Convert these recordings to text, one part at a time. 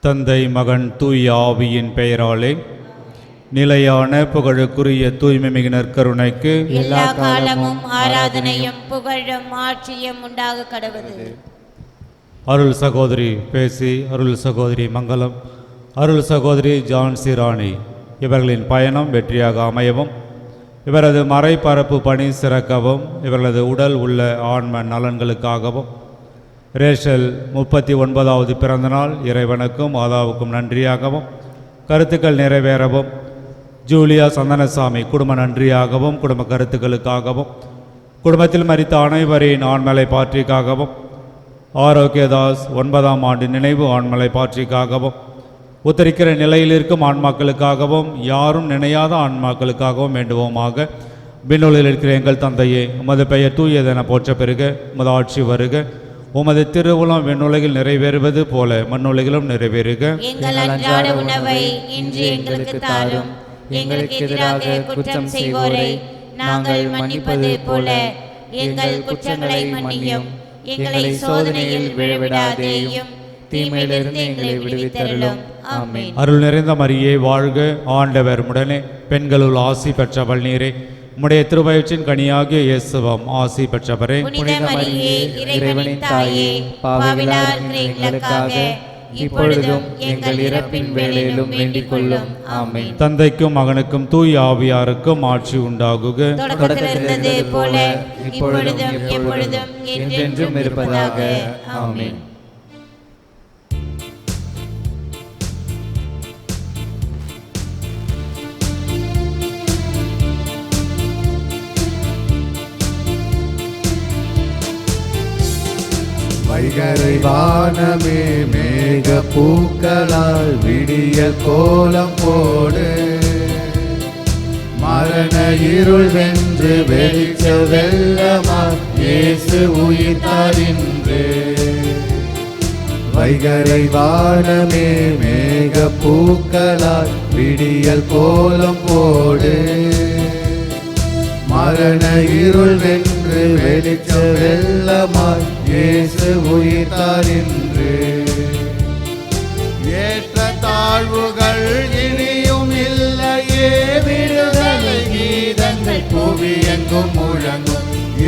தந்தை மகன் தூய ஆவியின் பெயராலே நிலையான புகழுக்குரிய தூய்மை மிகு நற்கருணைக்கு எல்லா காலமும் ஆராதனையும் புகழும் ஆட்சியும் உண்டாக கடவுது. அருள் சகோதரி பேசி, அருள் சகோதரி மங்களம், அருள் சகோதரி ஜான்சி ராணி இவர்களின் பயணம் வெற்றியாக அமையவும், இவரது மறைபரப்பு பணி சிறக்கவும், இவர்களது உடல் உள்ள ஆன்ம நலன்களுக்காகவும், ரேஷல் 39வது பிறந்தநாள் இறைவனுக்கும் மாதாவுக்கும் நன்றியாகவும், கருத்துக்கள் நிறைவேறவும், ஜூலியா சந்தனசாமி குடும்ப நன்றியாகவும், குடும்ப கருத்துக்களுக்காகவும், குடும்பத்தில் மரித்த அனைவரின் ஆண்மலை பாற்றிக்காகவும், ஆரோக்கியதாஸ் 9ஆம் ஆண்டு நினைவு ஆண்மலை பாற்றிக்காகவும், உத்தரிக்கிற நிலையில் இருக்கும் ஆன்மாக்களுக்காகவும், யாரும் நினையாத ஆன்மாக்களுக்காகவும் வேண்டுவோமாக. விண்ணுலகில் இருக்கிற எங்கள் தந்தையே, உமது பெயர் தூயதென போற்ற பெறுக, உமது ஆட்சி வருக, உமது திருவுளம் விண்ணுலகில் நிறைவேறுவது போல மண்ணுலகிலும் நிறைவேறுக. எங்கள் அன்றாட உணவை இன்று எங்களுக்கு தாரும். எங்களுக்கு எதிராக குற்றம் செய்வோரை நாங்கள் மன்னிப்பது போல எங்கள் குற்றங்களை மன்னியும். எங்களை சோதனையில் விழவிடாதேயும், தீமையிலிருந்து எங்களை விடுவித்தருளும். ஆமென். அருள் நிறைந்த மரியே வாழ்க, ஆண்டவர் உடனே பெண்களுள் ஆசி பெற்றவள் நீரே, உம்முடைய திருவயிற்றின் கனியாகிய இயேசுவும் ஆசி பெற்றவரே. புனித மரியே, இறைவனின் தாயே, பாவிகளார் இருக்கிற எங்களுக்காக இப்பொழுதும் எங்கள் இறப்பின் வேளையிலும் வேண்டிக் கொள்ளும். ஆமென். தந்தைக்கும் மகனுக்கும் தூய ஆவியாருக்கும் ஆட்சி உண்டாகுக. தொடக்கத்தில் இருந்தது போல இப்பொழுதும் எப்பொழுதும் என்றென்றும் இருப்பதாக. ஆமென். வைகரை வானமே மேக பூக்களால் விடிய கோலம் போடு, மரண இருள் வென்று வெளிச்ச வெள்ளமாய் இயேசு உயிர்த்தார் இன்று. வைகரை வானமே மேக பூக்களால் விடிய கோலம் போடு, மரண இருள் வென்று வெளிச்ச வெள்ளமாய் இயேசு உயிர்த்தார் இன்று. ஏற்ற தாழ்வுகள் இனியும் இல்லையே, விடுதலை கீதங்கள் புவி எங்கும் முழங்கும்.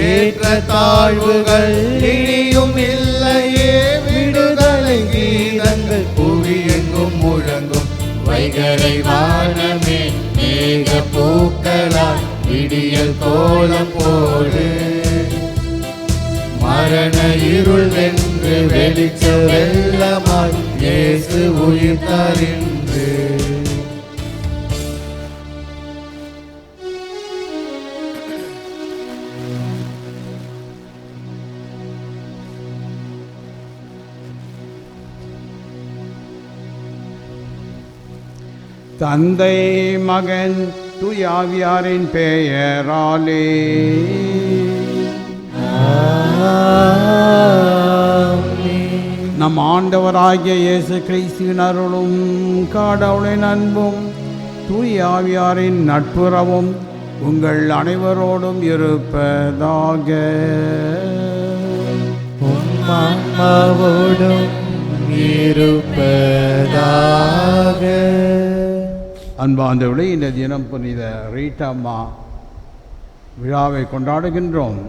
ஏற்ற தாழ்வுகள் இனியும் இல்லையே, விடுதலை கீதங்கள் புவி எங்கும் முழங்கும். வைகரை வானமே மேக பூக்களால் விடியல் கோலம் போடு, மரண இருள் வென்று வெளிச்ச வெள்ளமாய் இயேசு உயிர்த்தார் இன்று. தந்தை மகன் தூய ஆவியாரின் பெயராலே நம் ஆண்டவராகிய இயேசு கிறிஸ்துவின் அருளும் கடவுளின் அன்பும் தூய ஆவியாரின் நட்புறவும் உங்கள் அனைவரோடும் இருப்பதாக. உம்மாவோடும் இருப்பதாக. அன்பார்ந்தவர்களே, இந்த தினம் புனித ரீட்டம்மா விழாவை கொண்டாடுகின்றோம்.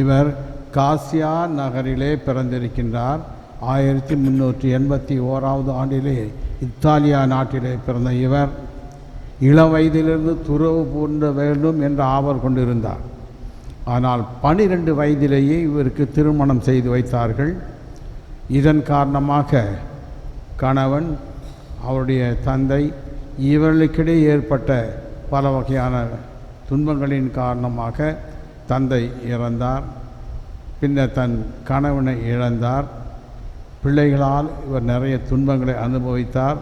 இவர் காசியா நகரிலே பிறந்திருக்கின்றார். 1381வது ஆண்டிலே இத்தாலியா நாட்டிலே பிறந்த இவர் இளம் வயதிலிருந்து துறவு பூண்ட வேண்டும் என்ற ஆவல் கொண்டிருந்தார். ஆனால் 12 வயதிலேயே இவருக்கு திருமணம் செய்து வைத்தார்கள். இதன் காரணமாக கணவன், அவருடைய தந்தை, இவர்களுக்கிடையே ஏற்பட்ட பல வகையான துன்பங்களின் காரணமாக தந்தை இறந்தார். பின்னர் தன் கணவனை இழந்தார். பிள்ளைகளால் இவர் நிறைய துன்பங்களை அனுபவித்தார்.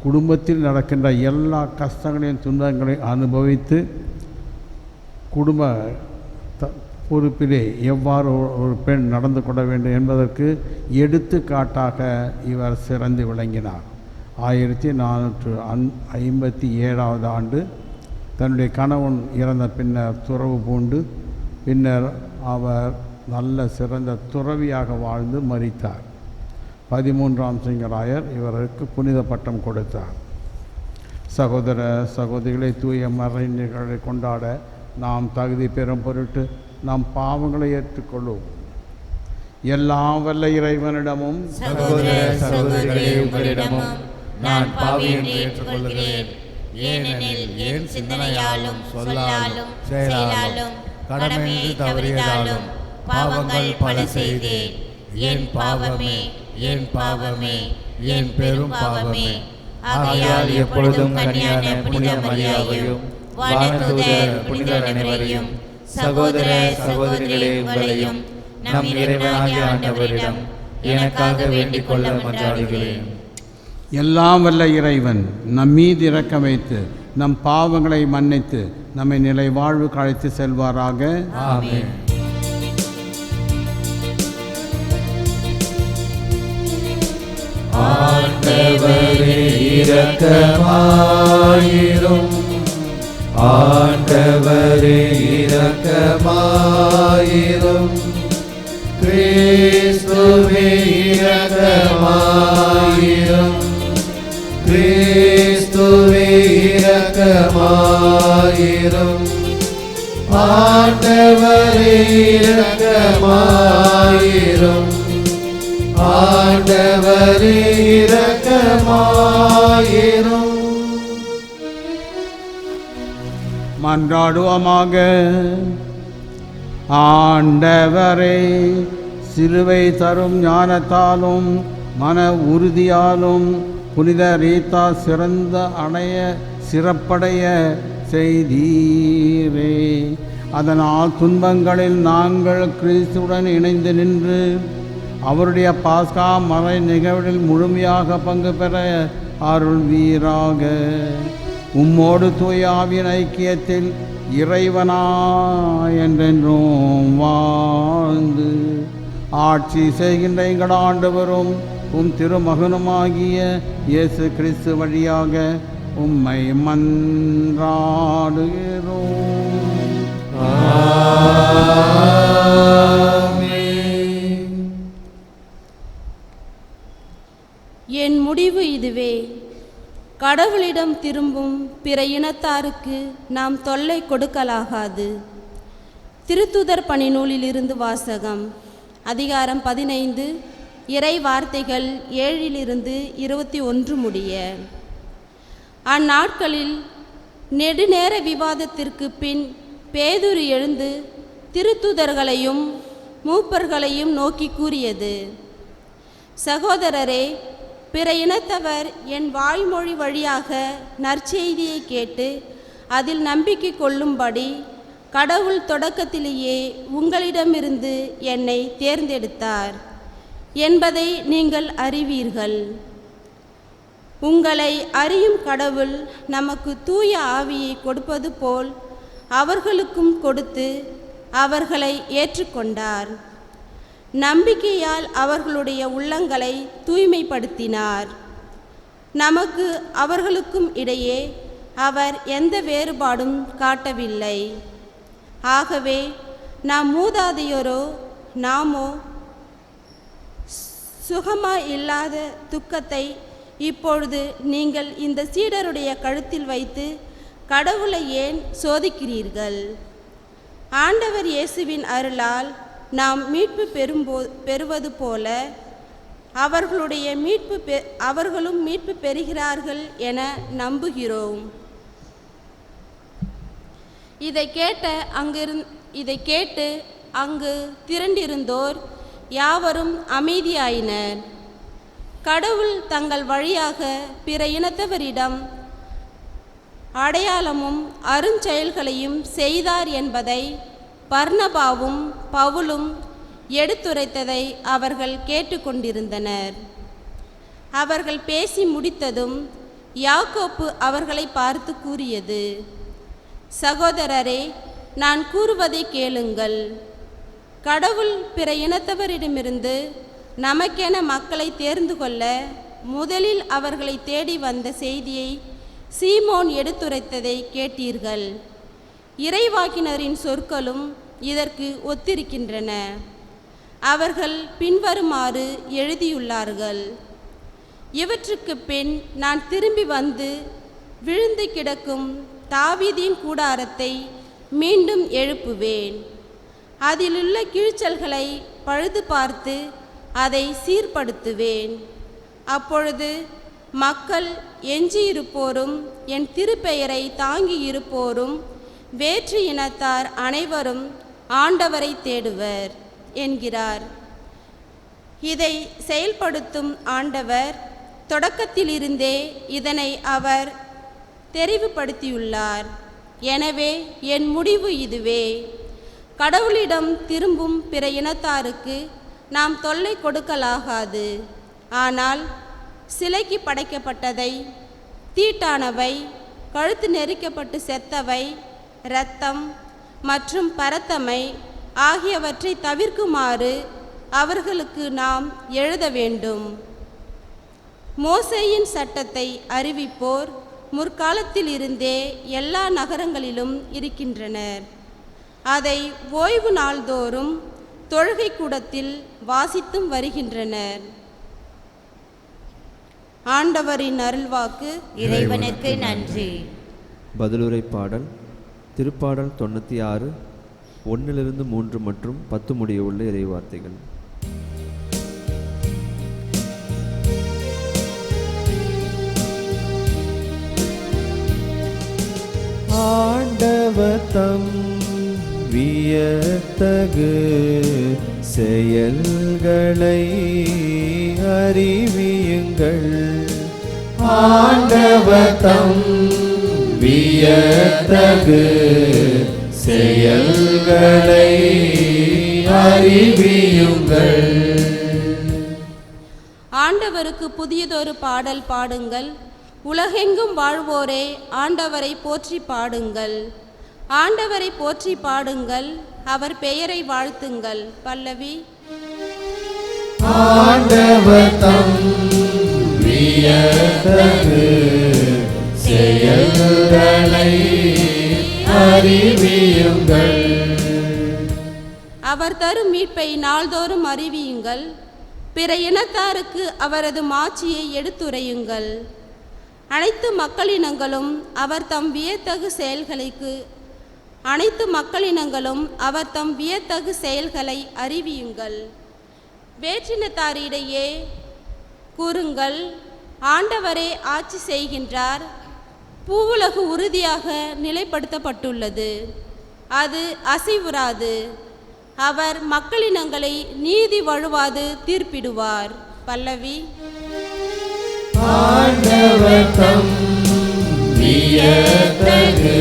குடும்பத்தில் நடக்கின்ற எல்லா கஷ்டங்களையும் துன்பங்களையும் அனுபவித்து குடும்ப பொறுப்பிலே எவ்வாறு ஒரு பெண் நடந்து கொள்ள வேண்டும் என்பதற்கு எடுத்துக்காட்டாக இவர் சிறந்து விளங்கினார். 1457வது ஆண்டு தன்னுடைய கணவன் இறந்த பின்னர் துறவு பூண்டு பின்னர் அவர் நல்ல சிறந்த துறவியாக வாழ்ந்து மரித்தார். 13ஆம் சிங்கராயர் இவருக்கு புனித பட்டம் கொடுத்தார். சகோதர சகோதரிகளை தூய மறை நிகழ்வை கொண்டாட நாம் தகுதி பெறும் பொருட்டு நம் பாவங்களை ஏற்றுக்கொள்வோம். எல்லாம் வல்ல இறைவனிடமும் சகோதர சகோதரிகளே, உங்களிடமும் நான் பாவி என்று ஏற்றுக்கொள்கிறேன். ஏனெனில் என் சிந்தனையாலும் சொல்லாலும் செயலாலும் கடமையின்றி தவறியதாலும் பாவங்கள் பல செய்தேன். என் பாவமே, என் பாவமே, என் பெரும் பாவமே. ஆகையால் எப்பொழுதும் கன்னியான புனித மரியாவையும் வானதூதர் புனிதர் அனைவரையும் சகோதர சகோதரிகளே உங்களையும் நம் இறைவனாகிய ஆண்டவரிடம் எனக்காக வேண்டிக் கொள்ள மன்றாடுகிறேன். எல்லாம் வல்ல இறைவன் நம் மீது இரக்கம் வைத்து நம் பாவங்களை மன்னித்து நம்மை நிலை வாழ்வுக்கு அழைத்து செல்வாராக. ஆமென். ஆண்டவரே இரக்கமாயிரும், ஆண்டவரே இரக்கமாயிரும், கிறிஸ்துவே இரக்கமாயிரும், கிறிஸ்துவே இரக்கமாயிரும், ஆண்டவரே இரக்கமாயிரும், ஆண்டவரே இரக்கமாயிரும். மன்றாடுவோமாக. ஆண்டவரே, சிலுவை தரும் ஞானத்தாலும் மன உறுதியாலும் புனித ரீதா சிறப்படைய செய்தீரே. அதனால் துன்பங்களில் நாங்கள் கிறிஸ்துவுடன் இணைந்து நின்று அவருடைய பாஸ்கா மறை நிகழ்வில் முழுமையாக பங்கு பெற அருள்வீராக. உம்மோடு தூய ஆவியின் ஐக்கியத்தில் இறைவனா என்றென்றும் வாழ்ந்து ஆட்சி செய்கின்ற எங்கள் ஆண்டவரும் உம் திருமகனுமாகிய இயேசு கிறிஸ்து வழியாக உம்மை மன்றாடுகிறோம். என் முடிவு இதுவே: கடவுளிடம் திரும்பும் பிற இனத்தாருக்கு நாம் தொல்லை கொடுக்கலாகாது. திருத்துதர் பணி நூலிலிருந்து வாசகம். அதிகாரம் 15, இறை வார்த்தைகள் 7-21 முடிய. அந்நாட்களில் நெடுநேர விவாதத்திற்கு பின் பேதுரு எழுந்து திருத்துதர்களையும் மூப்பர்களையும் நோக்கி கூறியது: சகோதரரே, பிற இனத்தவர் என் வாய்மொழி வழியாக நற்செய்தியை கேட்டு அதில் நம்பிக்கை கொள்ளும்படி கடவுள் தொடக்கத்திலேயே உங்களிடமிருந்து என்னை தேர்ந்தெடுத்தார் என்பதை நீங்கள் அறிவீர்கள். உங்களை அறியும் கடவுள் நமக்கு தூய ஆவியை கொடுப்பது போல் அவர்களுக்கும் கொடுத்து அவர்களை ஏற்றுக்கொண்டார். நம்பிக்கையால் அவர்களுடைய உள்ளங்களை தூய்மைப்படுத்தினார். நமக்கு அவர்களுக்கும் இடையே அவர் எந்த வேறுபாடும் காட்டவில்லை. ஆகவே நாம் மூதாதையரோ நாமோ சுகமாய் இல்லாத துக்கத்தை இப்பொழுது நீங்கள் இந்த சீடருடைய கழுத்தில் வைத்து கடவுளை ஏன் சோதிக்கிறீர்கள்? ஆண்டவர் இயேசுவின் அருளால் நாம் மீட்பு பெறுவது போல அவர்களும் மீட்பு பெறுகிறார்கள் என நம்புகிறோம். இதை கேட்டு அங்கு திரண்டிருந்தோர் யாவரும் அமைதியாயினர். கடவுள் தங்கள் வழியாக பிற இனத்தவரிடம் அடையாளமும் அருஞ்செயல்களையும் செய்தார் என்பதை பர்னபாவும் பவுலும் எடுத்துரைத்ததை அவர்கள் கேட்டுக்கொண்டிருந்தனர். அவர்கள் பேசி முடித்ததும் யாக்கோப்பு அவர்களை பார்த்து கூறியது: சகோதரரே, நான் கூறுவதை கேளுங்கள். கடவுள் பிற இனத்தவரிடமிருந்து நமக்கென மக்களை தேர்ந்து கொள்ள முதலில் அவர்களை தேடி வந்த செய்தியை சீமோன் எடுத்துரைத்ததை கேட்டீர்கள். இறைவாக்கினரின் சொற்களும் இதற்கு ஒத்திருக்கின்றன. அவர்கள் பின்வருமாறு எழுதியுள்ளார்கள்: இவற்றுக்கு பின் நான் திரும்பி வந்து விழுந்து கிடக்கும் தாவீதின் கூடாரத்தை மீண்டும் எழுப்புவேன். அதிலுள்ள கிழிச்சல்களை பழுது பார்த்து அதை சீர்படுத்துவேன். அப்பொழுது மக்கள் எஞ்சியிருப்போரும் என் திருப்பெயரை தாங்கியிருப்போரும் வேற்று இனத்தார் அனைவரும் ஆண்டவரை தேடுவர் என்கிறார். இதை செயல்படுத்தும் ஆண்டவர் தொடக்கத்திலிருந்தே இதனை அவர் தெரிவுபடுத்தியுள்ளார். எனவே என் முடிவு இதுவே: கடவுளிடம் திரும்பும் பிற இனத்தாருக்கு நாம் தொல்லை கொடுக்கலாகாது. ஆனால் சிலைக்கு படைக்கப்பட்டதை, தீட்டானவை, கழுத்து நெரிக்கப்பட்டு செத்தவை, இரத்தம் மற்றும் பரத்தமை ஆகியவற்றை தவிர்க்குமாறு அவர்களுக்கு நாம் எழுத வேண்டும். மோசேயின் சட்டத்தை அறிவிப்போர் முற்காலத்தில் இருந்தே எல்லா நகரங்களிலும் இருக்கின்றனர். அதை ஓய்வு நாள்தோறும் தொழுகை கூடத்தில் வாசித்தும் வருகின்றனர். ஆண்டவரின் அருள்வாக்கு. இறைவனுக்கு நன்றி. பதிலுரை பாடல் திருப்பாடல் 96 1-3 மற்றும் 10 முடிய உள்ள இறைவார்த்தைகள். ஆண்டவதம் வியத்தகு செயல்களை அறிவியுங்கள். ஆண்டவதம் வியத்தகு செயல்களை அறிவியுங்கள். ஆண்டவருக்கு புதியதொரு பாடல் பாடுங்கள். உலகெங்கும் வாழ்வோரே ஆண்டவரை போற்றி பாடுங்கள். ஆண்டவரை போற்றி பாடுங்கள், அவர் பெயரை வாழ்த்துங்கள். பல்லவி. ஆண்டவதம் வியத்தகு செயல்களை அறிவியுங்கள். அவர் தரும் மீட்பை நாள்தோறும் அறிவியுங்கள். பிற இனத்தாருக்கு அவரது மாட்சியை எடுத்துரையுங்கள். அனைத்து மக்களினங்களும் அவர் தம் வியத்தகு செயல்களை அறிவியுங்கள். வேற்றினத்தாரிடையே கூறுங்கள், ஆண்டவரே ஆட்சி செய்கின்றார். பூவுலகு உறுதியாக நிலைப்படுத்தப்பட்டுள்ளது, அது அசைவுறாது. அவர் மக்களினங்களை நீதி வழுவாது தீர்ப்பிடுவார். பல்லவி. ஆண்டவதம் வியத்தகு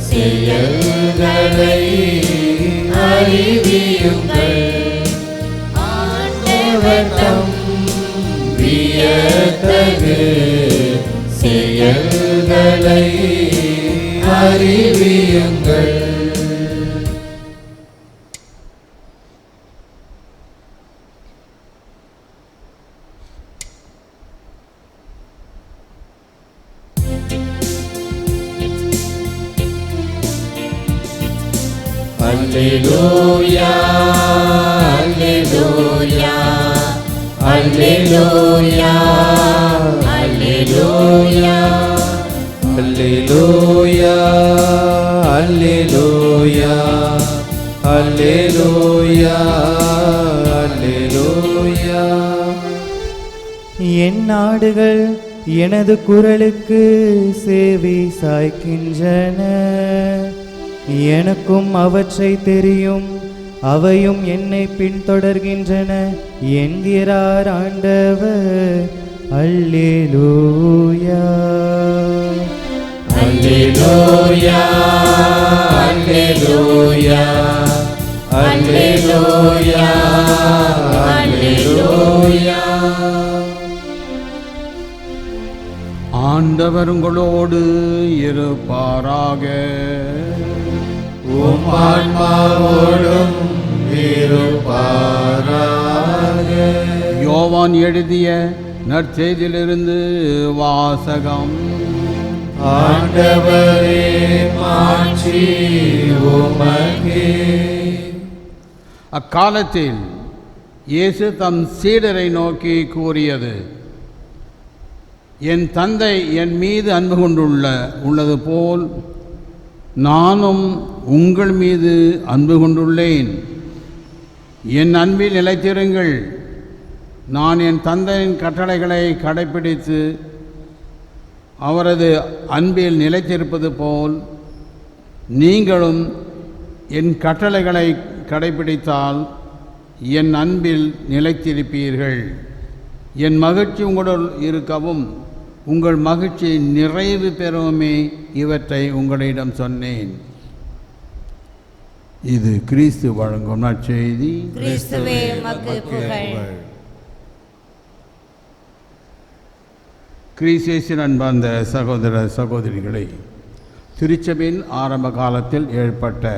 செயல்களை அறிவியுங்கள். ஆண்டவதம் வியத்தகு செயல்களை அறிவியுங்கள். Alleluia, Alleluia, Alleluia, Alleluia, Alleluia, Alleluia, Alleluia, Alleluia. என் நாடுகள் எனது குரலுக்கு செவி சாய்க்கின்றன. எனக்கும் அவற்றை தெரியும், அவையும் என்னை பின்தொடர்கின்றன என்கிறார் ஆண்டவர். அல்லேலூயா, Alleluia, Alleluia, Alleluia, Alleluia. ஆண்டவர் உங்களோடு இருப்பாராக. உம் ஆன்மாவோடும் இருப்பாராக. யோவான் எழுதிய நற்செய்தியிலிருந்து வாசகம். ஆண்டவரே மாட்சி உமக்கே. அக்காலத்தில் இயேசு தம் சீடரை நோக்கி கூறியது, என் தந்தை என் மீது அன்பு உள்ளது போல் நானும் உங்கள் மீது அன்பு கொண்டுள்ளேன். என் அன்பில் நிலைத்திருங்கள். நான் என் தந்தையின் கட்டளைகளை கடைப்பிடித்து அவரது அன்பில் நிலைத்திருப்பது போல் நீங்களும் என் கட்டளைகளை கடைப்பிடித்தால் என் அன்பில் நிலைத்திருப்பீர்கள். என் மகிழ்ச்சி உங்களுடன் இருக்கவும் உங்கள் மகிழ்ச்சி நிறைவு பெறவுமே இவற்றை உங்களிடம் சொன்னேன். இது கிறிஸ்து வழங்கும் நற்செய்தி. கிறிஸ்துவே உமக்கு புகழ். கிறிஸ்துவின் அன்பார்ந்த சகோதர சகோதரிகளை, திருச்சபையின் ஆரம்ப காலத்தில் ஏற்பட்ட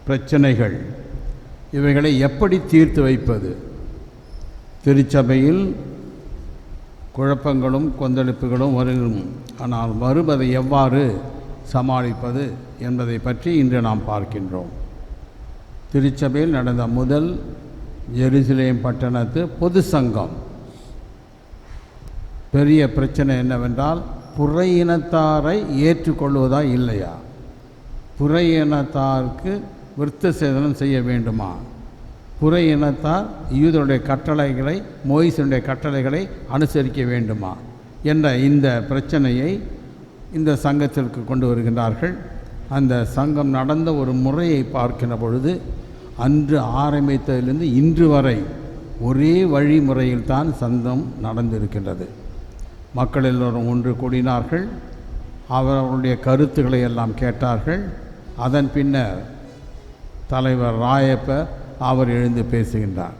பிரச்சனைகள் இவைகளை எப்படி தீர்த்து வைப்பது? திருச்சபையில் குழப்பங்களும் கொந்தளிப்புகளும் வரும். ஆனால் வருவதை எவ்வாறு சமாளிப்பது என்பதை பற்றி இன்று நாம் பார்க்கின்றோம். திருச்சபையில் நடந்த முதல் எருசலேம் பட்டணத்து பொது சங்கம். பெரிய பிரச்சனை என்னவென்றால், புற இனத்தாரை ஏற்றுக்கொள்வதா இல்லையா? புற இனத்தாருக்கு விருத்த சேதனம் செய்ய வேண்டுமா? புற இனத்தார் யூதருடைய கட்டளைகளை, மோயிசனுடைய கட்டளைகளை அனுசரிக்க வேண்டுமா என்ற இந்த பிரச்சனையை இந்த சங்கத்திற்கு கொண்டு வருகின்றார்கள். அந்த சங்கம் நடந்த ஒரு முறையை பார்க்கின்ற பொழுது, அன்று ஆரம்பித்ததிலிருந்து இன்று வரை ஒரே வழிமுறையில்தான் சங்கம் நடந்திருக்கின்றது. மக்கள் எல்லோரும் ஒன்று கூடினார்கள். அவர்களுடைய கருத்துக்களை எல்லாம் கேட்டார்கள். அதன் பின்னர் தலைவர் ராயப்பர் அவர் எழுந்து பேசுகின்றார்.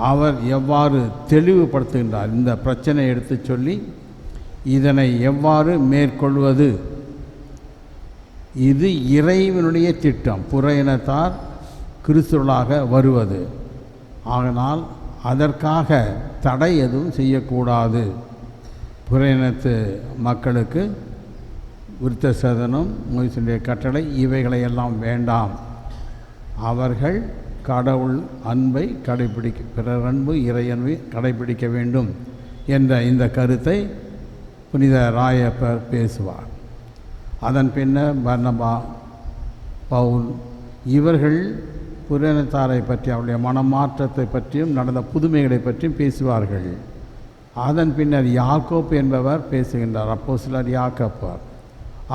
அவர் எவ்வாறு தெளிவுபடுத்துகின்றார், இந்த பிரச்சனையை எடுத்து சொல்லி இதனை எவ்வாறு மேற்கொள்வது. இது இறைவனுடைய திட்டம், புற இனத்தார் கிறிஸ்துவர்களாக வருவது. ஆனால் அதற்காக தடை எதுவும் செய்யக்கூடாது. புற இனத்து மக்களுக்கு விருத்த சேதனம், மோசனுடைய கட்டளை இவைகளையெல்லாம் வேண்டாம். அவர்கள் கடவுள் அன்பை கடைபிடிக்க, பிறர் அன்பு இறை அன்பை கடைபிடிக்க வேண்டும் என்ற இந்த கருத்தை புனித ராயப்பர் பேசுவார். அதன் பின்னர் பர்னபா, பவுல் இவர்கள் புறநத்தாரை பற்றி, அவருடைய மனமாற்றத்தை பற்றியும் நடந்த புதுமைகளை பற்றியும் பேசுவார்கள். அதன் பின்னர் யாக்கோப் என்பவர் பேசுகின்றார், அப்போஸ்தலர் யாக்கோப்பர்.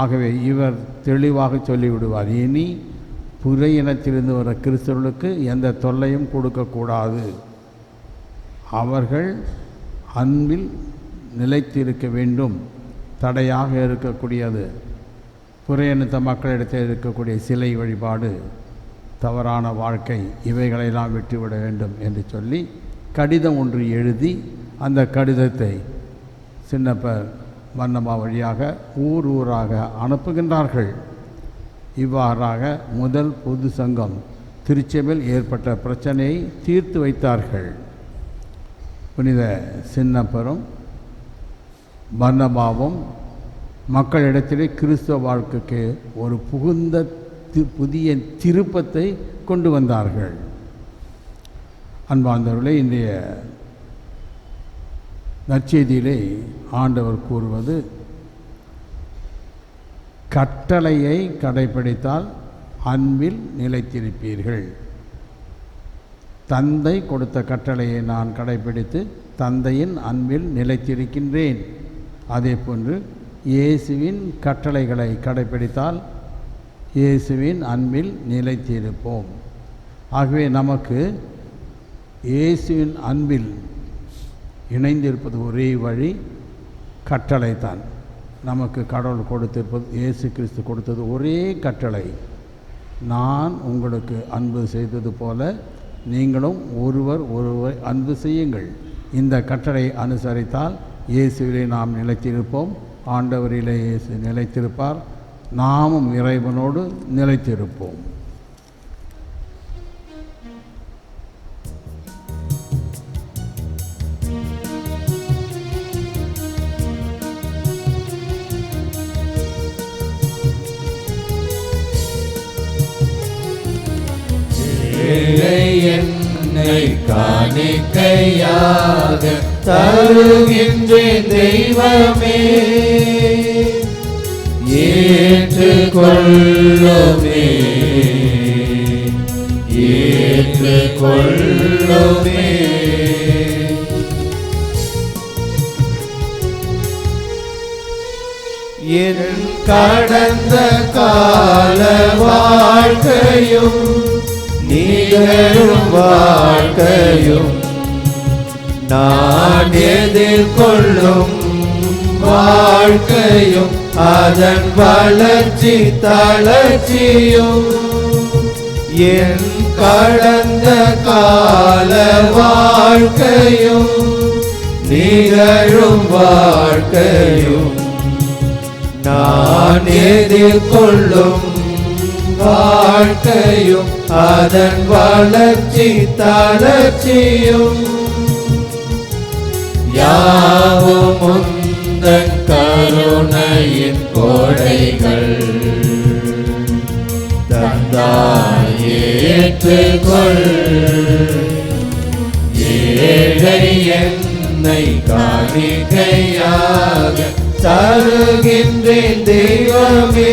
ஆகவே இவர் தெளிவாக சொல்லிவிடுவார், இனி புற இனத்திலிருந்து வர கிறிஸ்தவர்களுக்கு எந்த தொல்லையும் கொடுக்கக்கூடாது. அவர்கள் அன்பில் நிலைத்திருக்க வேண்டும். தடையாக இருக்கக்கூடியது புற இனத்த மக்களிடத்தில் இருக்கக்கூடிய சிலை வழிபாடு, தவறான வாழ்க்கை, இவைகளெல்லாம் விட்டுவிட வேண்டும் என்று சொல்லி கடிதம் ஒன்று எழுதி அந்த கடிதத்தை சின்னப்பர் வர்ணமா வழியாக ஊர் ஊராக அனுப்புகின்றார்கள். இவ்வாறாக முதல் பொது சங்கம் திருச்சபையில் ஏற்பட்ட பிரச்சனையை தீர்த்து வைத்தார்கள். புனித சின்னப்பரும் பர்னபாவும் மக்களிடத்திலே கிறிஸ்தவ வாழ்க்கைக்கு ஒரு புதிய திருப்பத்தை கொண்டு வந்தார்கள். அன்பார்ந்தவர்களே, இன்றைய நற்செய்தியிலே ஆண்டவர் கூறுவது, கட்டளையை கடைப்பிடித்தால் அன்பில் நிலைத்திருப்பீர்கள். தந்தை கொடுத்த கட்டளையை நான் கடைப்பிடித்து தந்தையின் அன்பில் நிலைத்திருக்கின்றேன். அதே போன்று இயேசுவின் கட்டளைகளை கடைப்பிடித்தால் இயேசுவின் அன்பில் நிலைத்திருப்போம். ஆகவே நமக்கு இயேசுவின் அன்பில் இணைந்திருப்பது ஒரே வழி கட்டளைத்தான். நமக்கு கடவுள் கொடுத்திருப்பது, இயேசு கிறிஸ்து கொடுத்தது ஒரே கட்டளை, நான் உங்களுக்கு அன்பு செய்தது போல நீங்களும் ஒருவர் அன்பு செய்யுங்கள். இந்த கட்டளை அனுசரித்தால் இயேசுவிலே நாம் நிலைத்திருப்போம், ஆண்டவரிலே இயேசு நிலைத்திருப்பார், நாமும் இறைவனோடு நிலைத்திருப்போம். ஏழை என்னை காணிக்கையாக தருகின்றேன் தெய்வமே, ஏற்றுக்கொள்ளுமே, ஏற்றுக்கொள்ளுமே. என் கடந்த கால வாழ்க்கையும் நிகழும் வாழ்க்கையும் நான் எதிர்கொள்ளும் வாழ்க்கையும் அதன் வளர்ச்சி தளர்ச்சியும் என் கடந்த கால வாழ்க்கையும் நிகழும் வாழ்க்கையும் நான் எதிர்கொள்ளும் வாழ்க்கையும் அதன் வளர்ச்சி தளர்ச்சியும் யாவும் உந்தன் கருணையின் கோடைகள் தந்தாய் ஏற்றுக்கொள். ஏழை என்னை காணிக்கையாக தருகின்றேன் தெய்வமே,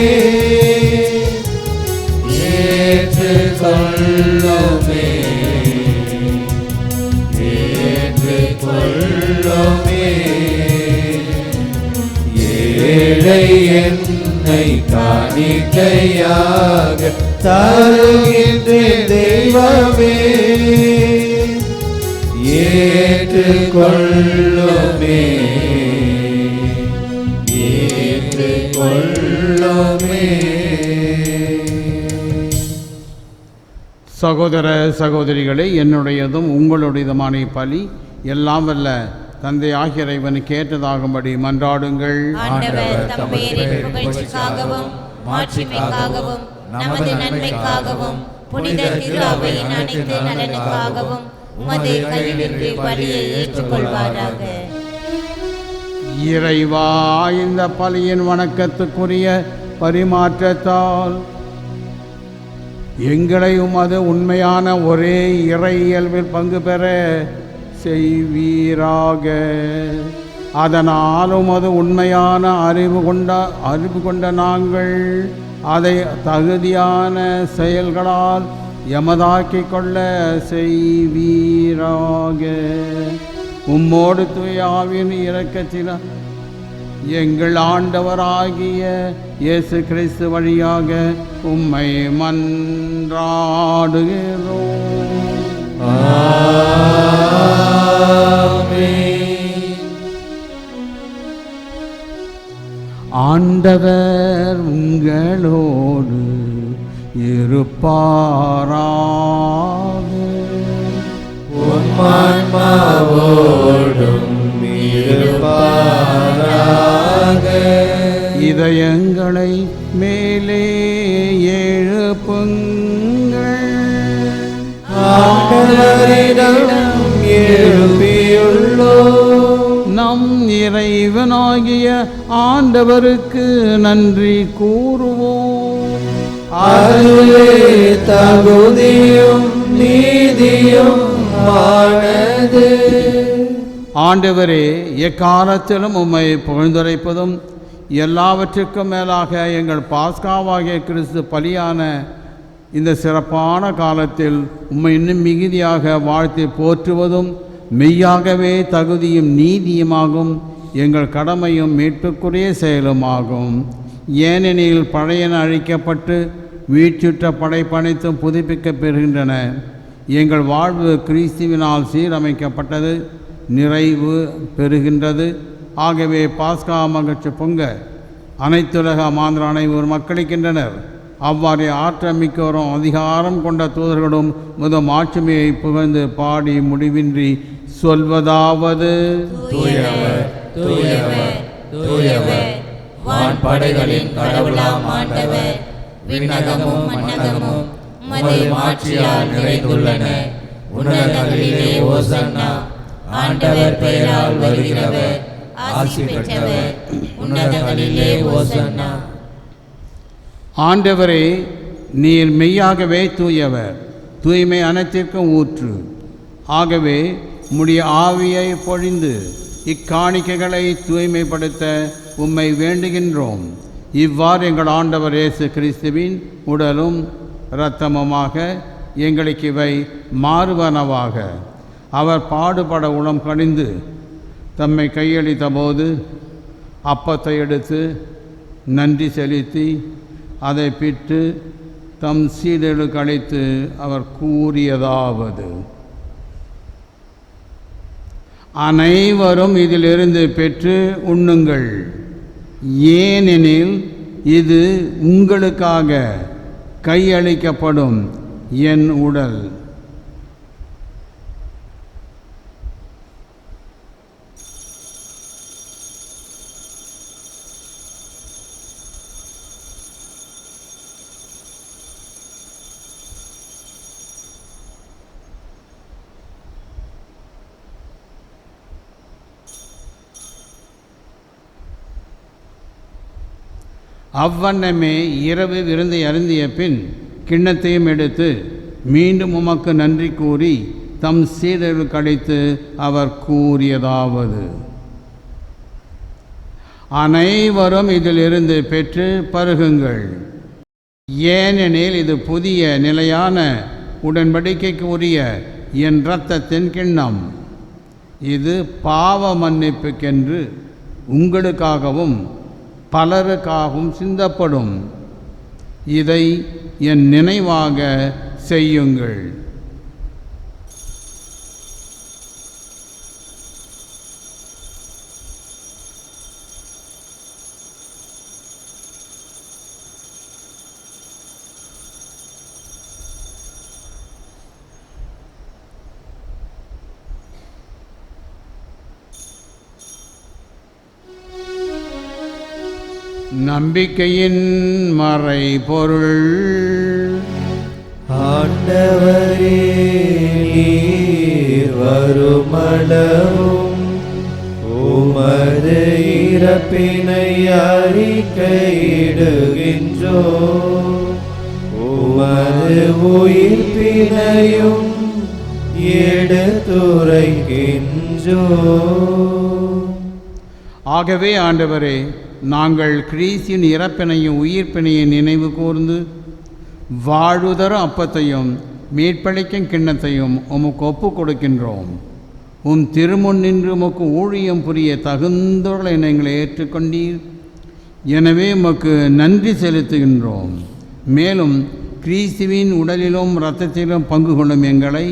ஏற்றுக்கொள்ளுமே, ஏற்றுக்கொள்ளுமே. ஏழை என்னை காணிக்கையாக தருகின்றேன் தெய்வமே, ஏற்றுக்கொள்ளுமே, ஏற்றுக்கொள்ளுமே. சகோதர சகோதரிகளே, என்னுடையதும் உங்களுடையதுமான பலி எல்லாம் வல்ல தந்தை ஆகிய இறைவனுக்கு ஏற்றதாகும்படி மன்றாடுங்கள். ஆண்டவர் தம் பெயரின் புகழ்ச்சிக்காகவும் மாட்சிமைக்காகவும் நமது நன்மைக்காகவும் புனித திரு அவையின் அனைத்து நலனுக்காகவும் உமது கையிலிருந்து பலியை ஏற்றுக்கொள்வாராக. இறைவா, இந்த பலியின் வணக்கத்துக்குரிய பரிமாற்றத்தால் எங்களை உமது உண்மையான ஒரே இறை இயல்பில் பங்கு பெற செய்வீராக. அதனால் உமது உண்மையான அறிவு கொண்ட நாங்கள் அதை தகுதியான செயல்களால் எமதாக்கிக் கொள்ள செய்வீராக. உம்மோடு தூய ஆவியின் இரக்கத்தினால் எங்கள் ஆண்டவராகிய இயேசு கிறிஸ்து வழியாக உம்மை மன்றாடுகிறோம். ஆண்டவர் உங்களோடு இருப்பாராக. உம்மான்மாவோடும் இருப்பாராக. இதயங்களை மேலே எழுப்புங்கள். ஆண்டவரிடம் எழுப்பியுள்ளோம். நம் இறைவனாகிய ஆண்டவருக்கு நன்றி கூறுவோம். அதுவே தகுதியும் நீதியும் ஆனது. ஆண்டவரே, எக்காலத்திலும் உம்மை புகழ்ந்துரைப்பதும் எல்லாவற்றுக்கும் மேலாக எங்கள் பாஸ்காவாகிய கிறிஸ்து பலியான இந்த சிறப்பான காலத்தில் உம்மை இன்னும் மிகுதியாக வாழ்த்தி போற்றுவதும் மெய்யாகவே தகுதியும் நீதியுமாகும், எங்கள் கடமையும் மீட்புக்குரிய செயலுமாகும். ஏனெனில் பழையன அழிக்கப்பட்டு வீழ்ச்சுற்ற படைப்பனைத்தும் புதுப்பிக்கப் பெறுகின்றன. எங்கள் வாழ்வு கிறிஸ்துவினால் சீரமைக்கப்பட்டது, நிறைவு பெறுகின்றது. ஆகவே பாஸ்கா மகிழ்ச்சி பொங்க அனைத்துலக மாந்திர அனைவரும் மக்களிக்கின்றனர். அவ்வாறு ஆற்றமிக்கவரும் அதிகாரம் கொண்ட தூதர்களும் முதல் ஆட்சிமையை புகழ்ந்து பாடி முடிவின்றி சொல்வதாவது: தூயவர் தூயவர் தூயவர் வான்படைகளின் கடவுளாம் ஆண்டவர், விண்ணகமும் மண்ணகமும் உமது மாட்சியால் நிறைந்துள்ளன. உன்னதங்களிலே ஓசன்னா. ஆண்டவர் பெயரால் வருகிறவர் ஆசி பெற்றவர். உன்னதங்களிலே ஓசன்னா. ஆண்டவரே, நீர் மெய்யாகவே தூயவர், தூய்மை அனைத்திற்கும் ஊற்று. ஆகவே உம்முடைய ஆவியை பொழிந்து இக்காணிக்கைகளை தூய்மைப்படுத்த உம்மை வேண்டுகின்றோம். இவ்வாறு எங்கள் ஆண்டவர் இயேசு கிறிஸ்துவின் உடலும் இரத்தமுமாக எங்களுக்கு இவை மாறுவனவாக. அவர் பாடுபட உளம் கனிந்து தம்மை கையளித்த போது அப்பத்தை எடுத்து நன்றி செலுத்தி அதை பிட்டு தம் சீடர்களுக்கு அளித்து அவர் கூறியதாவது: அனைவரும் இதிலிருந்து பெற்று உண்ணுங்கள், ஏனெனில் இது உங்களுக்காக கையளிக்கப்படும் என் உடல். அவ்வண்ணமே இரவு விருந்தை அருந்திய பின் கிண்ணத்தையும் எடுத்து மீண்டும் உமக்கு நன்றி கூறி தம் சீடர்களுக்கு அளித்து அவர் கூறியதாவது: அனைவரும் இதிலிருந்து பெற்று பருகுங்கள், ஏனெனில் இது புதிய நிலையான உடன்படிக்கைக்கு உரிய என் இரத்தத்தின் கிண்ணம். இது பாவ மன்னிப்புக்கென்று உங்களுக்காகவும் பலருக்காகவும் சிந்தப்படும். இதை என் நினைவாக செய்யுங்கள். நம்பிக்கையின் மறைபொருள். ஆண்டவரே, நீர் வருமளவும் உமது இறப்பினை அறிக்கையிடுகின்றோ, உமது உயிர்ப்பினையும் எடுத்துரைக்கின்றோ. ஆகவே ஆண்டவரே, நாங்கள் கிறிஸ்தின் இறப்பினையும் உயிர்ப்பினையும் நினைவு கூர்ந்து வாழ்வுதரும் அப்பத்தையும் மீட்பளிக்கும் கிண்ணத்தையும் உமக்கு ஒப்புக் கொடுக்கின்றோம். உம் திருமுன் நின்று உமக்கு ஊழியம் புரிய தகுந்தவர்களை எங்களை ஏற்றுக்கொண்டீர். எனவே உமக்கு நன்றி செலுத்துகின்றோம். மேலும் கிறிஸ்துவின் உடலிலும் இரத்தத்திலும் பங்கு கொள்ளும் எங்களை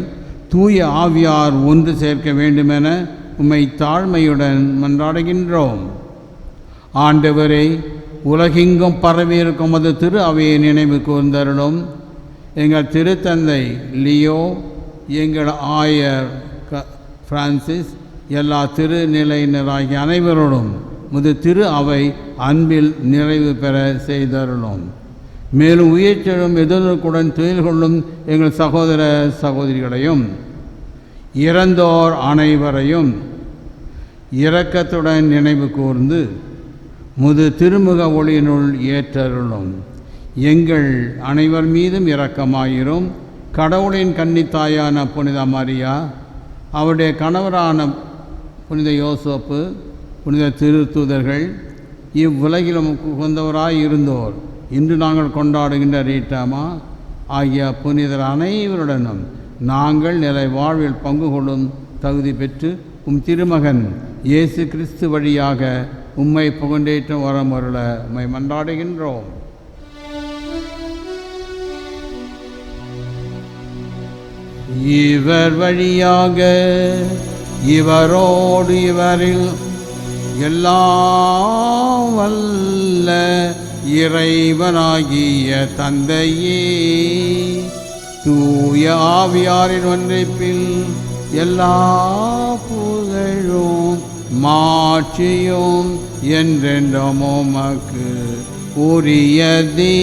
தூய ஆவியார் ஒன்று சேர்க்க வேண்டுமென உம்மை தாழ்மையுடன் மன்றாடுகின்றோம். ஆண்டவரே, உலகெங்கும் பரவியிருக்கும் அது திரு அவையை நினைவு கூர்ந்தருளும். எங்கள் திருத்தந்தை லியோ, எங்கள் ஆயர் பிரான்சிஸ், எல்லா திருநிலையினராகிய அனைவரோடும் முது திரு அவை அன்பில் நிறைவு பெற செய்தருளும். மேலும் உயிர்ச்செழும் எதிர்நோக்குடன் துயில் கொள்ளும் எங்கள் சகோதர சகோதரிகளையும் இறந்தோர் அனைவரையும் இரக்கத்துடன் நினைவு கூர்ந்து முது திருமுக ஒளியினுள் ஏற்றருளும். எங்கள் அனைவர் மீதும் இரக்கமாயிரும். கடவுளின் கன்னித்தாயான புனித மரியா, அவருடைய கணவரான புனித யோசப்பு, புனித திருத்தூதர்கள், இவ்வுலகிலும் உகந்தவராய் இருந்தோர், இன்று நாங்கள் கொண்டாடுகின்ற ரீட்டாமா ஆகிய புனிதர் அனைவருடனும் நாங்கள் நிலை வாழ்வில் பங்கு கொள்ளும் தகுதி பெற்று உம் திருமகன் இயேசு கிறிஸ்து வழியாக உம்மை புகண்டேற்றம் வரமருள உம்மை மன்றாடுகின்றோம். இவர் வழியாக இவரோடு இவரில் எல்லாம் வல்ல இறைவனாகிய தந்தையே, தூய ஆவியாரின் ஒன்றைப்பில் எல்லா புகழும் மாட்சியும் என்றென்றும் உமக்கு உரியதே.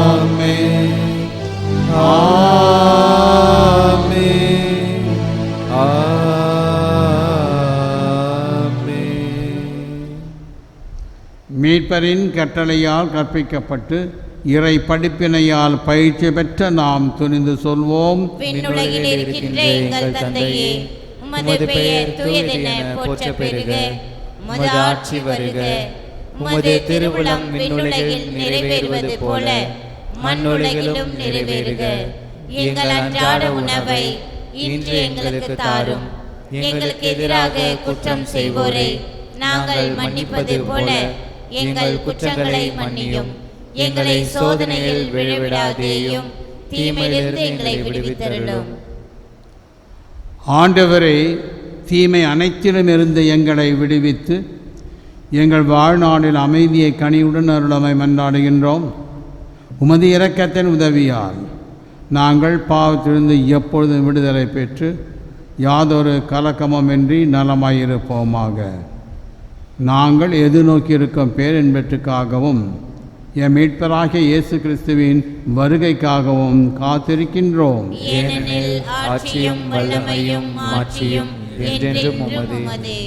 ஆமென். ஆமென். ஆமென். மீட்பரின் கட்டளையால் கற்பிக்கப்பட்டு இறை படிப்பினையால் பயிற்சி பெற்ற நாம் துணிந்து சொல்வோம். விண்ணுலகில் இருக்கின்ற எங்கள் தந்தையே, உமது பெயர் தூயதென போற்ற பெறுக. உமது ஆட்சி வருக. உமது திருவுளம் விண்ணுலகில் நிறைவேறுவது போல மண்ணுலகிலும் நிறைவேறுக. எங்கள் அன்றாட உணவை இன்று எங்களுக்கு தாரும். எங்களுக்கு எதிராக குற்றம் செய்வோரை நாங்கள் மன்னிப்பது போல எங்கள் குற்றங்களை மன்னியும். எங்களை சோதனையில் விழவிடாதேயும், தீமையிலிருந்து எங்களை விடுவித்தருளும். ஆண்டவரே, தீமை அனைத்திலுமிருந்து எங்களை விடுவித்து எங்கள் வாழ்நாளில் அமைதியை கனியுடன் அருளமை மன்றாடுகின்றோம். உமது இரக்கத்தின் உதவியால் நாங்கள் பாவத்திலிருந்து எப்பொழுதும் விடுதலை பெற்று யாதொரு கலக்கமுமின்றி நலமாயிருப்போமாக. நாங்கள் எதிர்நோக்கியிருக்கும் பேரின்பற்றுக்காகவும் என் மீட்பராகிய இயேசு கிறிஸ்துவின் வருகைக்காகவும் காத்திருக்கின்றோம். ஏனெனில் ஆட்சியும் வல்லமையும் மாட்சியும் என்றென்றும் உமதே.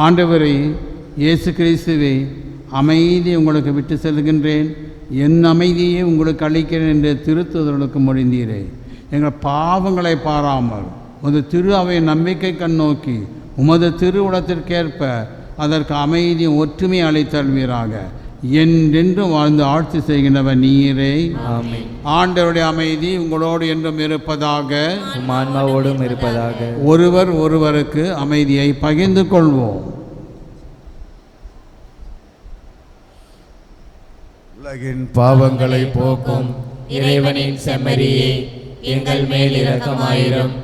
ஆண்டவரே இயேசு கிறிஸ்துவே, அமைதி உங்களுக்கு விட்டு செல்கின்றேன், என் அமைதியை உங்களுக்கு அளிக்கிறேன் என்று திருத்துதலுக்கு மொழிந்தீரே. எங்கள் பாவங்களை பாராமல் உமது திரு அவை நம்பிக்கை கண்ணோக்கி உமது திருவுளத்திற்கேற்ப அதற்கு அமைதியும் ஒற்றுமை அளித்தல்வீராக. என்றென்றும் வாழ்ந்து ஆட்சி செய்கின்றவர் நீரே. ஆமென். ஆண்டவருடைய அமைதி உங்களோடு என்றும் இருப்பதாக. உம் ஆன்மாவோடும் இருப்பதாக. ஒருவர் ஒருவருக்கு அமைதியை பகிர்ந்து கொள்வோம். உலகின் பாவங்களை போக்கும் இறைவனின் செம்மறியே, எங்கள் மேல் இரக்கமாயிரும்.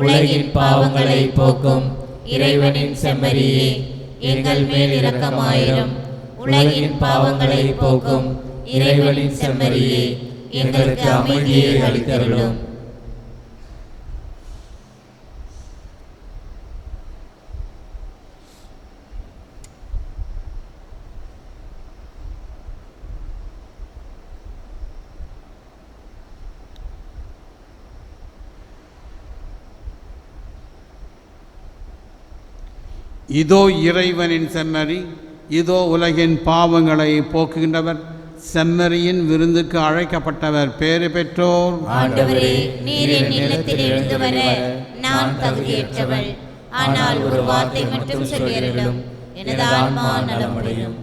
உலகின் பாவங்களை போக்கும் இறைவனின் செம்மறியே, எங்கள் மேல் இரக்கமாயிரும். உலகின் பாவங்களை போக்கும் இறைவனின் செம்மறியே, எங்களுக்கு அமைதியை அளித்தருளும். இதோ இறைவனின் செம்மறி, இதோ உலகின் பாவங்களை போக்குகின்றவர். செம்மறியின் விருந்துக்கு அழைக்கப்பட்டவர் பேறு பெற்றோர். ஆண்டவரே, நீர் என் இல்லத்தில் எழுந்து வர நான் தகுதியற்றவள். ஆனால் ஒரு வார்த்தை மட்டும் சொல்லியருளும், எனது ஆன்மா நலமடையும்.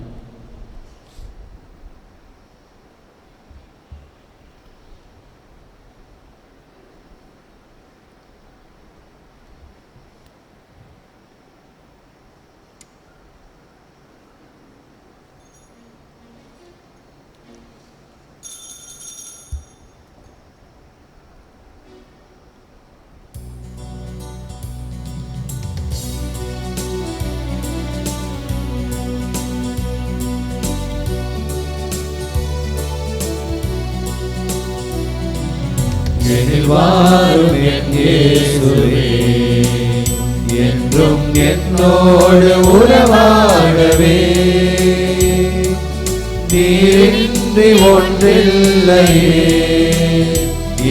எனில் வாரும் என் இயேசுவே, என்றும் என்னோடு உறவாடவே. நீரின்றி ஒன்றில்லையே,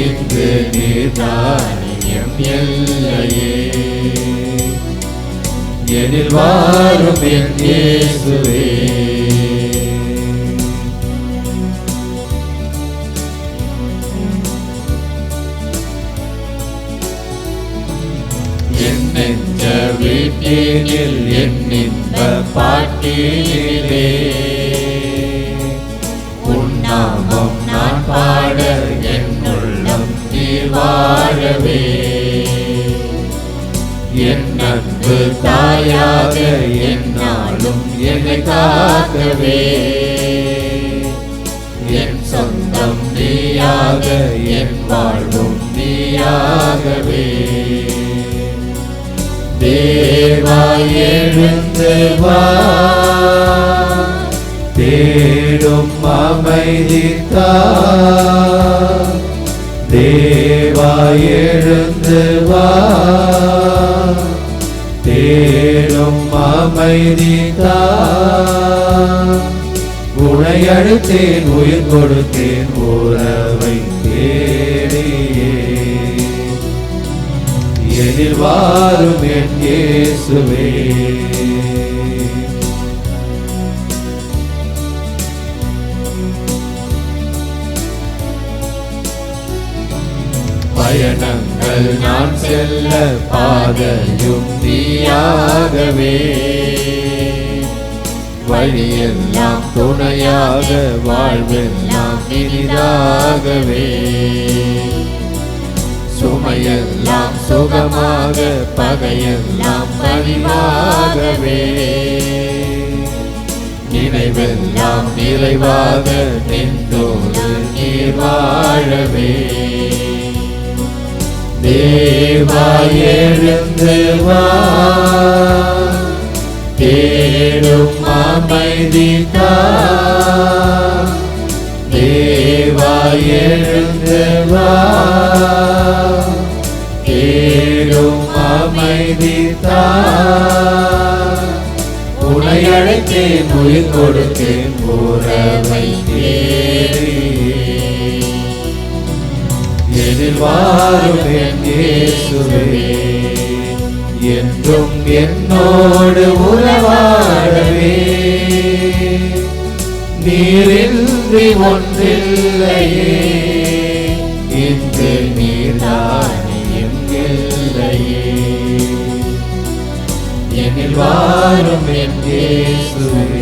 இன்று நீர்தான் எம் எல்லையே. எனில் வாரும் என் இயேசுவே. நெஞ்ச வீட்டினில் என் இன்ப பாட்டினிலே உன் நாமம் நான் பாட என் உள்ளம் நீர் வாழவே. என் அன்பு தாயாக என்னாலும் என்னை காக்கவே. என் சொந்தம் நீயாக என் வாழ்வும் நீயாகவே. தேவா எழுந்து வா, தேடும் அமைதி தா. தேவா எழுந்து வா, தேடும் அமைதி தா. உனை அழைத்தேன் உயிர் கொடுத்தேன் உறவை தேடியே. எனில் வாரும் என் இயேசுவே. பயணங்கள் நான் செல்ல பாதையும் நீயாகவே, வழியெல்லாம் துணையாக வாழ்வெல்லாம் இனிதாகவே, சுமையெல்லாம் சுகமாக பகையெல்லாம் பரிவாகவே, நினைவெல்லாம் நிறைவாக நின்றோடு நீர் வாழவே. தேவா எழுந்து வா, தேடும் அமைதி தா. தேவா எழுந்து வா, தேடும் அமைதி தா. உன்னை அழைத்தேன் உயிர் கொடுத்தேன் உறவை தேடி, எதில் வாரும் என் இயேசுவே, என்றும் என்னோடு உறவாடவே. நீரின்றி ஒன்றில்லையே, இன்று நீர்தானே எங்கில்லையே. என்னில் வாரும் என் இயேசுவே.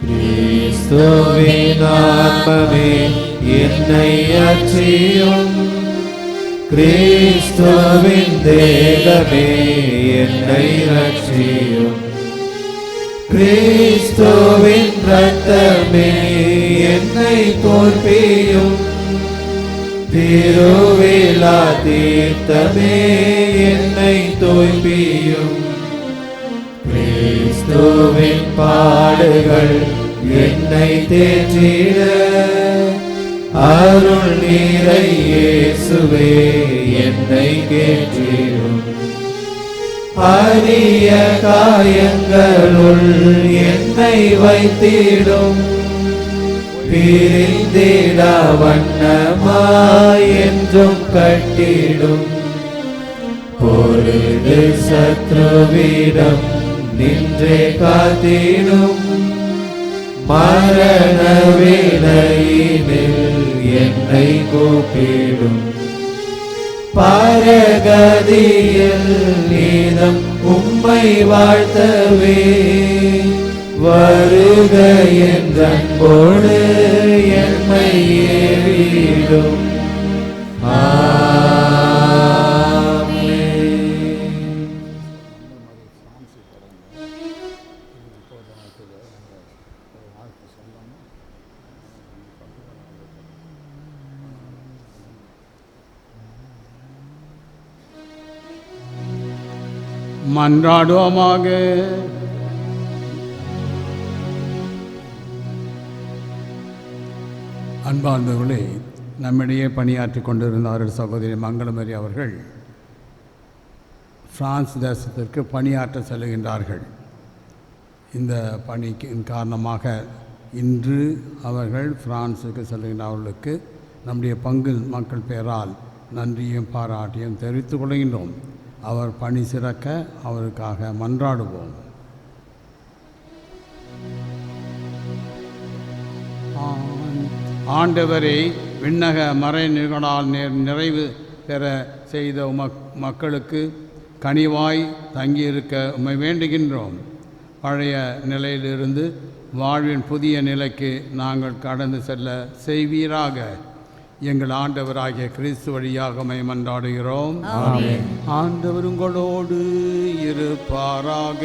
கிறிஸ்துவின் ஆத்மமே என்னை அற்றியும், கிறிஸ்துவின் தேகமே என்னை ரட்சியும், கிறிஸ்துவின் இரத்தமே என்னை தோற்பியும், திருவிழா தீர்த்தமே என்னை தோய்பியும். கிறிஸ்துவின் பாடுகள் என்னை தேற்றிட, அருள் நீரை இயேசுவே என்னை கேற்றிடும். அரிய காயங்களுள் என்னை வைத்திடும், பிரிந்திட வண்ணமாய் என்றும் கட்டிடும். பொழுது சத்ருவிடம் நின்றே காத்திடும், மரண வேளையினில் என்னை கூப்பிடும். பரகதியில் நீதம் உம்மை வாழ்த்தவே, வருக என்ற அன்போடு என்னை ஏறிடும். மன்றாடுவோமாக. அன்பார்ந்தவர்களே, நம்மிடையே பணியாற்றி கொண்டிருந்தார்கள் சகோதரி மங்களமரி அவர்கள் பிரான்ஸ் தேசத்திற்கு பணியாற்ற செல்கின்றார்கள். இந்த பணிக்கின் காரணமாக இன்று அவர்கள் பிரான்ஸுக்கு செல்கின்றவர்களுக்கு நம்முடைய பங்கு மக்கள் பெயரால் நன்றியும் பாராட்டியும் தெரிவித்துக் கொள்கின்றோம். அவர் பணி சிறக்க அவருக்காக மன்றாடுவோம். ஆண்டவரே, விண்ணக மறை நிகழால் நிறைவு பெற செய்த மக்களுக்கு கனிவாய் தங்கியிருக்க உம்மை வேண்டுகின்றோம். பழைய நிலையிலிருந்து வாழ்வின் புதிய நிலைக்கு நாங்கள் கடந்து செல்ல செய்வீராக. எங்கள் ஆண்டவராகிய கிறிஸ்து வழியாக உம்மை மன்றாடுகிறோம். ஆண்டவர் உங்களோடு இருப்பாராக.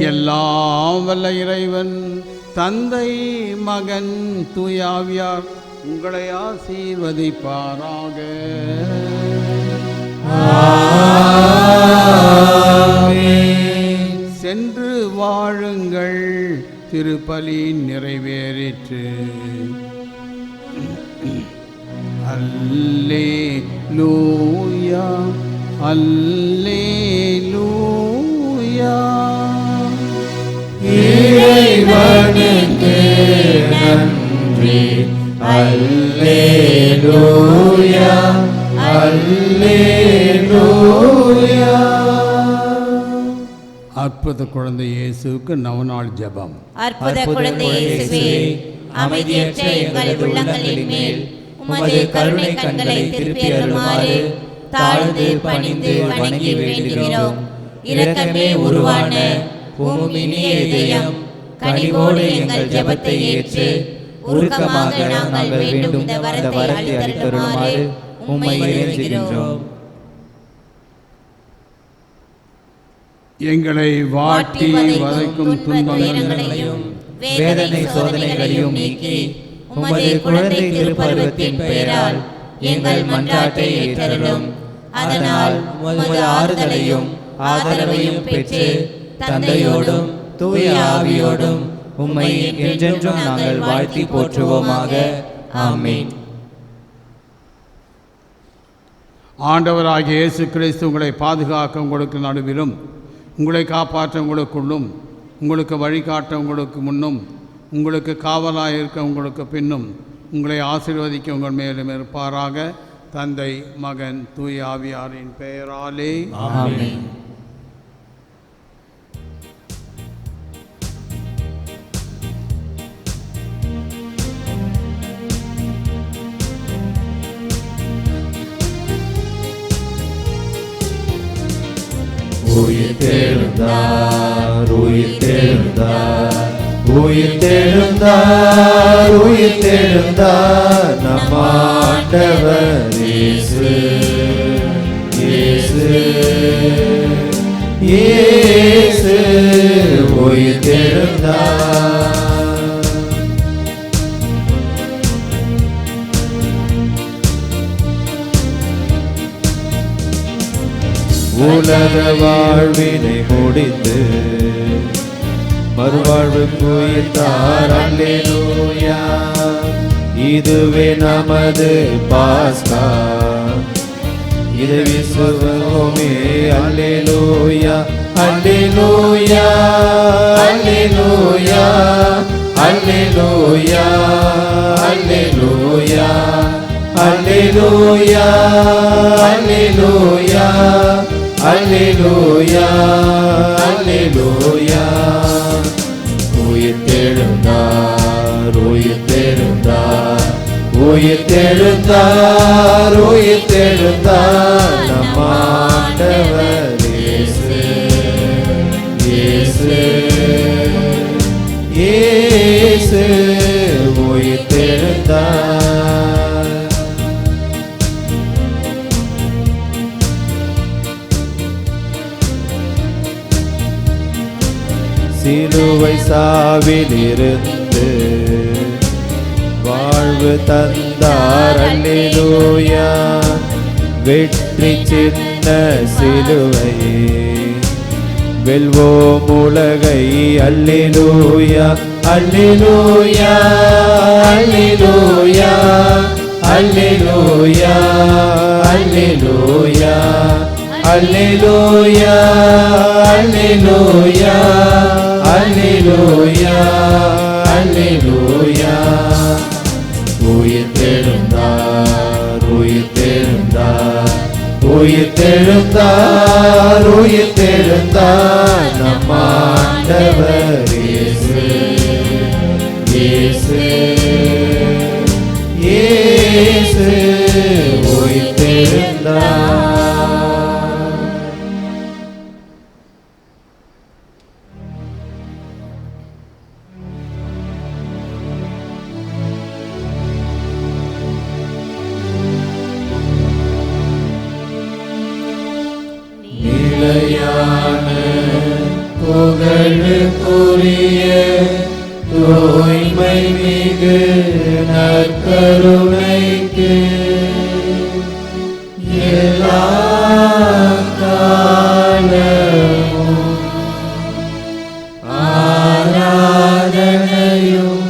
எல்லாம் வல்ல இறைவன் தந்தை, மகன், தூயாவியார் உங்களை ஆசீர்வதிப்பாராக. சென்று வாழுங்கள், திருப்பலி நிறைவேறிற்று. அல்லேலூயா, அல்லேலூயா. இறைவனுக்கு நன்றி. அல்லேலூயா அல்லேலூயா. அற்புத குழந்தை இயேசுவுக்கு நவநாள் ஜெபம். அற்புத குழந்தை இயேசுவே, அமைதியற்ற எங்கள் உள்ளங்களின் மேல் உமது கருணை கண்களை திருப்பி அருளுமாறு தாழ்ந்து பணிந்து வணங்கி வேண்டுகிறோம். இரக்கமே உருவான உம் இனிய இதயம் கனிவோடு எங்கள் ஜெபத்தை ஏற்று உருக்கமாக நாங்கள் வேண்டும் இந்த வரத்தை அளித்தருளுமாறு உம்மை இறைஞ்சுகின்றோம். எங்களை வாட்டி வதைக்கும் துன்பங்களையும் வேதனை சோதனைகளையும் நீக்கி உமது குழந்தை திருப்பருவத்தின் பெயரால் எங்கள் மன்றாட்டை ஏற்றருளும். அதனால் உமது ஆறுதலையும் ஆதரவையும் பெற்று தந்தையோடும் தூய ஆவியோடும் உம்மை என்றென்றும் நாங்கள் வாழ்த்தி போற்றுவோமாக. ஆமென். ஆண்டவராகிய இயேசு கிறிஸ்து உங்களை பாதுகாக்க உங்களுக்கு நடுவிலும், உங்களை காப்பாற்ற உங்களுக்குள்ளும், உங்களுக்கு வழிகாட்ட உங்களுக்கு முன்னும், உங்களுக்கு காவலாக இருக்க உங்களுக்கு பின்னும், உங்களை ஆசீர்வதிக்க உங்கள் மேலும் இருப்பாராக. தந்தை மகன் தூய ஆவியாரின் பெயராலே ஆமென். உயிர்த்தெழுந்தார் உயிர்த்தெழுந்தார் உயிர்த்தெழுந்தார் உயிர்த்தெழுந்தார் நம் ஆண்டவர் இயேசு இயேசு இயேசு உயிர்த்தெழுந்தார். உலக வாழ்வினை முடித்து மறுவாழ்வு உயிர்த்தார். அல்லேலூயா. இதுவே நமது பாஸ்கா, இதை விசுவாசமே. அல்லேலூயா அல்லேலூயா அல்லேலூயா அல்லேலூயா அல்லேலூயா அல்லேலூயா அல்லேலூயா அல்லேலூயா அல்லேலூயா. உயிர்த்தெழுந்தார் உயிர்த்தெழுந்தார் உயிர்த்தெழுந்தார் உயிர்த்தெழுந்தார் நம் ஆண்டவர் இயேசு இயேசு இயேசு உயிர்த்தெழுந்தார். சிலுவை சாவிலிருந்து வாழ்வு தந்தார். அல்லேலூயா. வெற்றி சின்ன சிலுவை வெல்வோம் உலகை. அல்லேலூயா அல்லேலூயா அல்லேலூயா அல்லேலூயா அல்லேலூயா அல்லேலூயா அல்லேலூயா அல்லேலூயா அல்லேலூயா. உயிர்த்தெழுந்தார் உயிர்த்தெழுந்தார் உயிர்த்தெழுந்தார் உயிர்த்தெழுந்தார் நம் ஆண்டவர் இயேசு இயேசு இயேசு உயிர்த்தெழுந்தார். நிலையான புகழுக்குரிய தூய்மை மிகு நற்கருணைக்கு எல்லா காலமும் ஆராதனையும்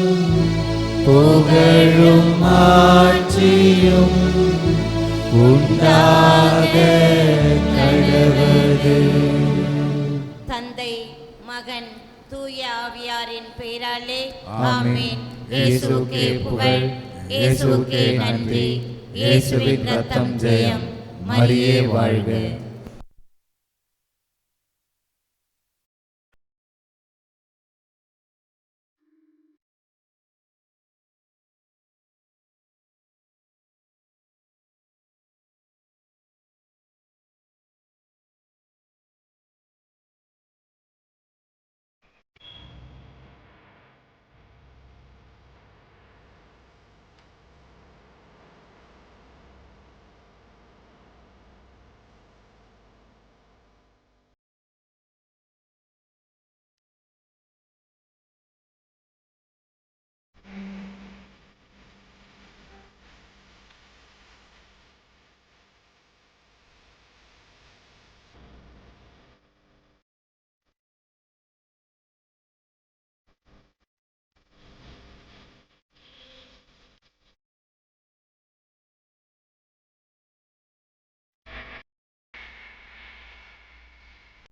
புகழும் ஆட்சியும் உண்டாக கடவது. தந்தை மகன் தூய ஆவியாரின் பெயராலே ஆமென். இயேசுவுக்கே புகழ், இயேசுவுக்கே நன்றி, இயேசுவின் ரத்தம் ஜெயம். மரியே வாழ்க.